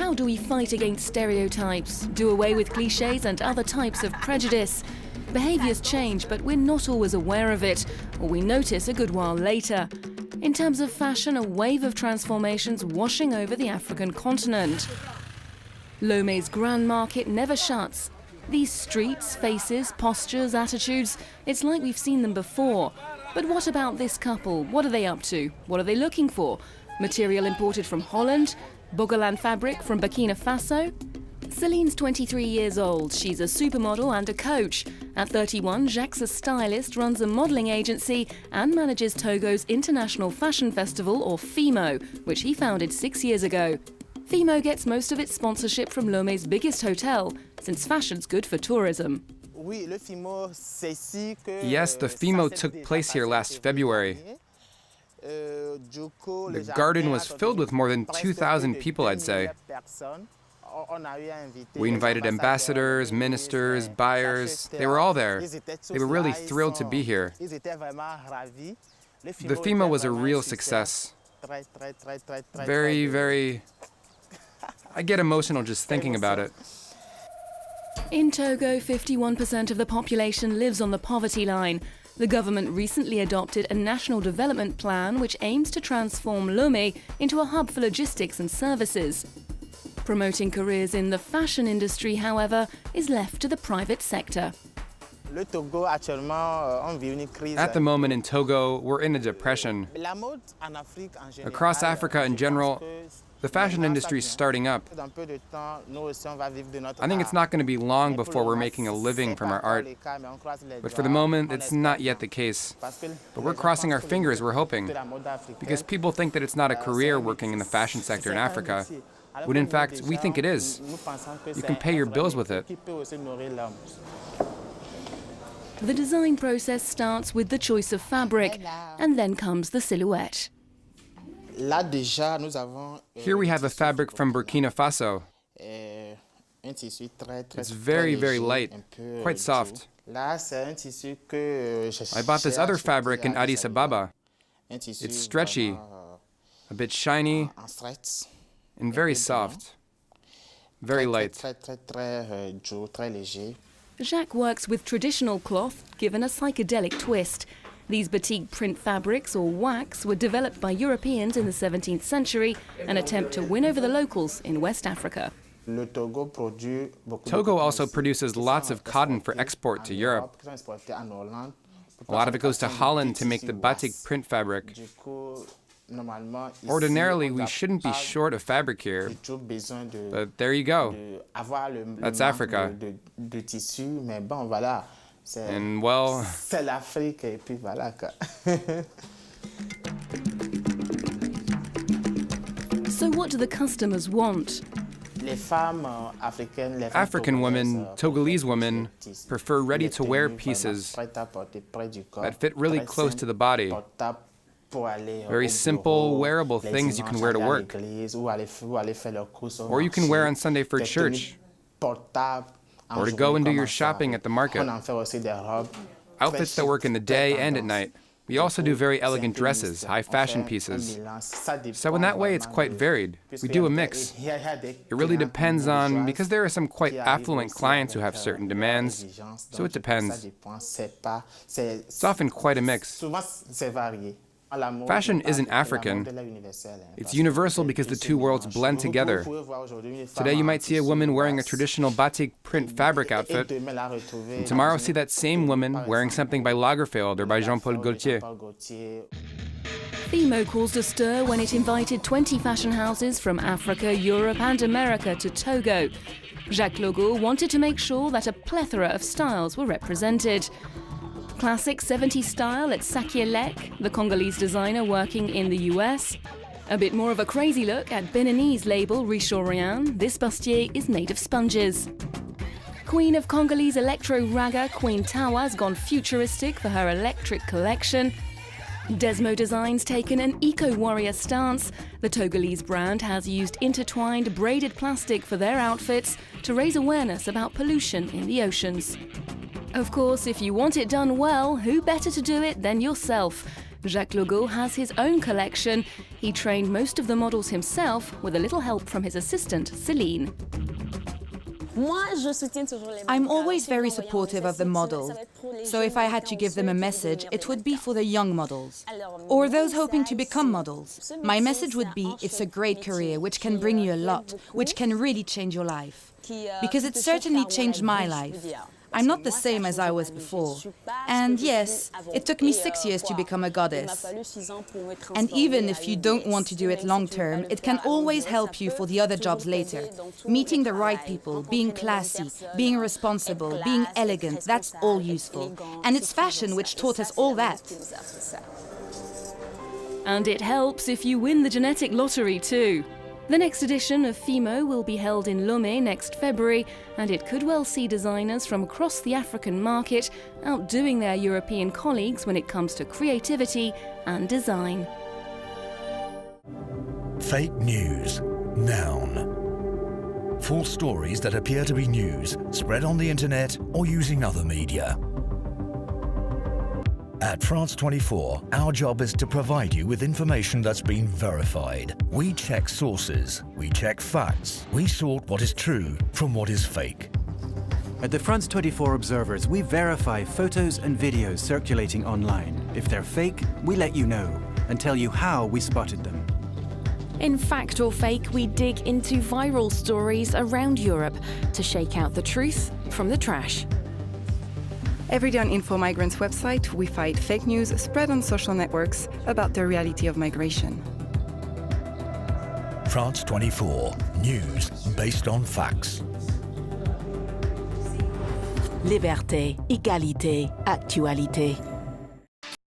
How do we fight against stereotypes, do away with clichés and other types of prejudice? Behaviours change, but we're not always aware of it, or we notice a good while later. In terms of fashion, a wave of transformations washing over the African continent. Lomé's grand market never shuts. These streets, faces, postures, attitudes, it's like we've seen them before. But what about this couple? What are they up to? What are they looking for? Material imported from Holland? Bogolan fabric from Burkina Faso? Celine's 23 years old. She's a supermodel and a coach. At 31, Jacques' a stylist, runs a modelling agency and manages Togo's International Fashion Festival, or FIMO, which he founded 6 years ago. FIMO gets most of its sponsorship from Lomé's biggest hotel, since fashion's good for tourism. Yes, the FIMO took place here last February. The garden was filled with more than 2,000 people, I'd say. We invited ambassadors, ministers, buyers. They were all there. They were really thrilled to be here. The FIMO was a real success. Very... I get emotional just thinking about it. In Togo, 51% of the population lives on the poverty line. The government recently adopted a national development plan which aims to transform Lomé into a hub for logistics and services. Promoting careers in the fashion industry, however, is left to the private sector. At the moment in Togo, we're in a depression. Across Africa in general, the fashion industry is starting up. I think it's not going to be long before we're making a living from our art. But for the moment, it's not yet the case. But we're crossing our fingers, we're hoping. Because people think that it's not a career working in the fashion sector in Africa, when in fact, we think it is. You can pay your bills with it. The design process starts with the choice of fabric, and then comes the silhouette. Here we have a fabric from Burkina Faso. It's very light, quite soft. I bought this other fabric in Addis Ababa. It's stretchy, a bit shiny, and very soft, very light. Jacques works with traditional cloth, given a psychedelic twist. These batik print fabrics, or wax, were developed by Europeans in the 17th century, an attempt to win over the locals in West Africa. Togo also produces lots of cotton for export to Europe. A lot of it goes to Holland to make the batik print fabric. Ordinarily, we shouldn't be short of fabric here, but there you go. That's Africa. And well... So what do the customers want? African women, Togolese women, prefer ready-to-wear pieces that fit really close to the body. Very simple, wearable things you can wear to work. Or you can wear on Sunday for church. Or to go and do your shopping at the market. Outfits that work in the day and at night. We also do very elegant dresses, high fashion pieces. So in that way, it's quite varied. We do a mix. It really depends on, because there are some quite affluent clients who have certain demands, so it depends. It's often quite a mix. Fashion isn't African. It's universal because the two worlds blend together. Today you might see a woman wearing a traditional batik print fabric outfit, and tomorrow see that same woman wearing something by Lagerfeld or by Jean-Paul Gaultier. FIMO caused a stir when it invited 20 fashion houses from Africa, Europe and America to Togo. Jacques Logoh wanted to make sure that a plethora of styles were represented. Classic 70s style at Sakielek, the Congolese designer working in the US. A bit more of a crazy look at Beninese label Richorian. This bustier is made of sponges. Queen of Congolese electro ragga Queen Tawa has gone futuristic for her electric collection. Desmo Designs taken an eco-warrior stance. The Togolese brand has used intertwined braided plastic for their outfits to raise awareness about pollution in the oceans. Of course, if you want it done well, who better to do it than yourself? Jacques Logoh has his own collection. He trained most of the models himself with a little help from his assistant, Celine. I'm always very supportive of the model. So if I had to give them a message, it would be for the young models, or those hoping to become models. My message would be, it's a great career, which can bring you a lot, which can really change your life. Because it certainly changed my life. I'm not the same as I was before. And yes, it took me 6 years to become a goddess. And even if you don't want to do it long term, it can always help you for the other jobs later. Meeting the right people, being classy, being responsible, being elegant, that's all useful. And it's fashion which taught us all that. And it helps if you win the genetic lottery too. The next edition of FIMO will be held in Lomé next February, and it could well see designers from across the African market outdoing their European colleagues when it comes to creativity and design. Fake news. Noun. False stories that appear to be news, spread on the internet or using other media. At France 24, our job is to provide you with information that's been verified. We check sources, we check facts, we sort what is true from what is fake. At the France 24 Observers, we verify photos and videos circulating online. If they're fake, we let you know and tell you how we spotted them. In Fact or Fake, we dig into viral stories around Europe to shake out the truth from the trash. Every day on Info Migrants' website, we fight fake news spread on social networks about the reality of migration. France 24, news based on facts. Liberté, égalité, actualité.